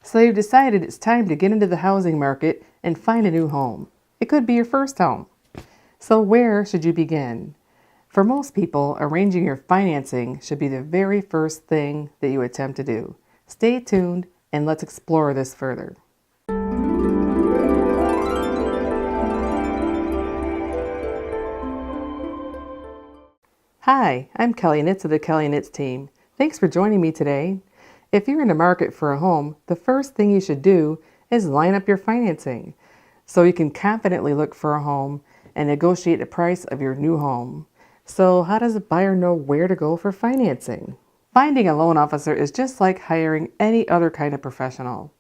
So you've decided it's time to get into the housing market and find a new home. It could be your first home. So where should you begin? For most people, arranging your financing should be the very first thing that you attempt to do. Stay tuned and let's explore this further. Hi, I'm Kelley Knitz of the Kelley Knitz Team. Thanks for joining me today. If you're in the market for a home, the first thing you should do is line up your financing so you can confidently look for a home and negotiate the price of your new home. So how does a buyer know where to go for financing? Finding a loan officer is just like hiring any other kind of professional.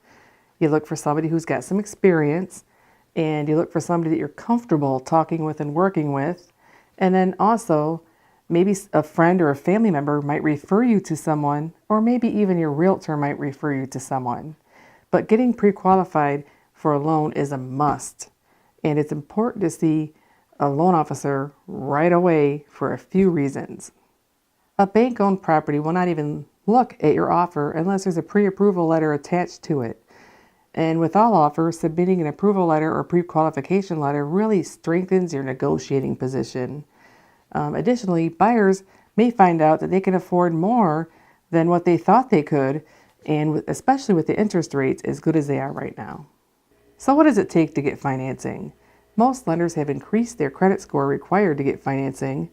You look for somebody who's got some experience, and you look for somebody that you're comfortable talking with and working with, and then also maybe a friend or a family member might refer you to someone, or maybe even your realtor might refer you to someone. But getting pre-qualified for a loan is a must, and it's important to see a loan officer right away for a few reasons. A bank-owned property will not even look at your offer unless there's a pre-approval letter attached to it. And with all offers, submitting an approval letter or pre-qualification letter really strengthens your negotiating position. Additionally, buyers may find out that they can afford more than what they thought they could, and especially with the interest rates as good as they are right now. So what does it take to get financing? Most lenders have increased their credit score required to get financing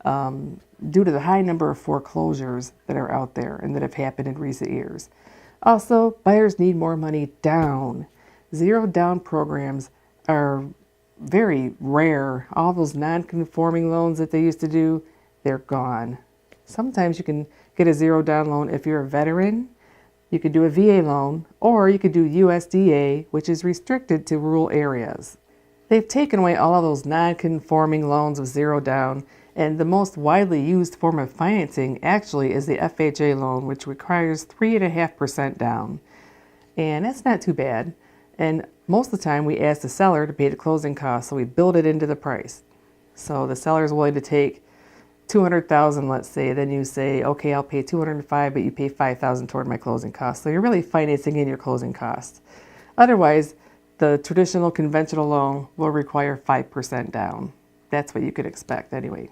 due to the high number of foreclosures that are out there and that have happened in recent years. Also, buyers need more money down. Zero down programs are very rare. All those non-conforming loans that they used to do, they're gone. Sometimes you can get a zero down loan if you're a veteran. You could do a VA loan, or you could do USDA, which is restricted to rural areas. They've taken away all of those non-conforming loans with zero down, and the most widely used form of financing actually is the FHA loan, which requires 3.5% down. And that's not too bad. And most of the time we ask the seller to pay the closing costs, so we build it into the price. So the seller is willing to take $200,000, let's say, then you say, okay, I'll pay $205,000, but you pay $5,000 toward my closing costs. So you're really financing in your closing costs. Otherwise, the traditional conventional loan will require 5% down. That's what you could expect anyway.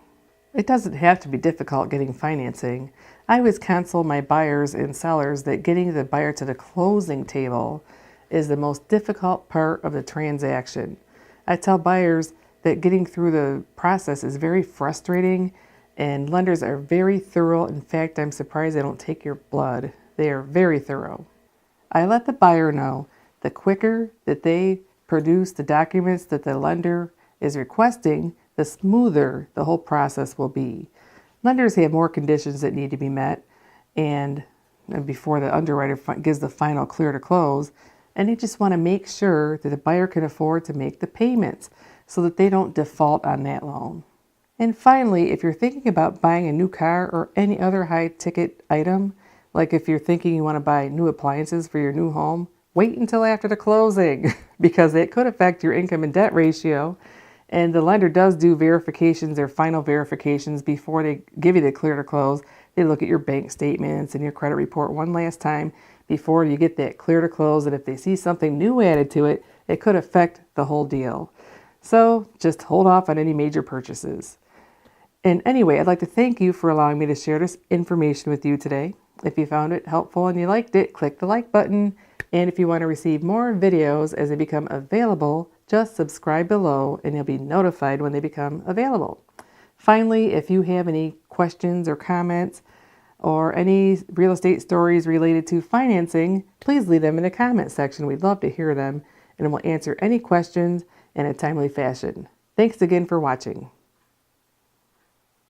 It doesn't have to be difficult getting financing. I always counsel my buyers and sellers that getting the buyer to the closing table is the most difficult part of the transaction. I tell buyers that getting through the process is very frustrating, and lenders are very thorough. In fact, I'm surprised they don't take your blood. They are very thorough. I let the buyer know the quicker that they produce the documents that the lender is requesting, the smoother the whole process will be. Lenders have more conditions that need to be met, and before the underwriter gives the final clear to close, and they just want to make sure that the buyer can afford to make the payments so that they don't default on that loan. And finally, if you're thinking about buying a new car or any other high-ticket item, like if you're thinking you want to buy new appliances for your new home, wait until after the closing because it could affect your income and debt ratio. And the lender does do verifications, their final verifications, before they give you the clear to close. They look at your bank statements and your credit report one last time before you get that clear to close. And if they see something new added to it, it could affect the whole deal. So just hold off on any major purchases. And anyway, I'd like to thank you for allowing me to share this information with you today. If you found it helpful and you liked it, click the like button. And if you want to receive more videos as they become available, just subscribe below and you'll be notified when they become available. Finally, if you have any questions or comments or any real estate stories related to financing, please leave them in the comment section. We'd love to hear them, and we'll answer any questions in a timely fashion. Thanks again for watching.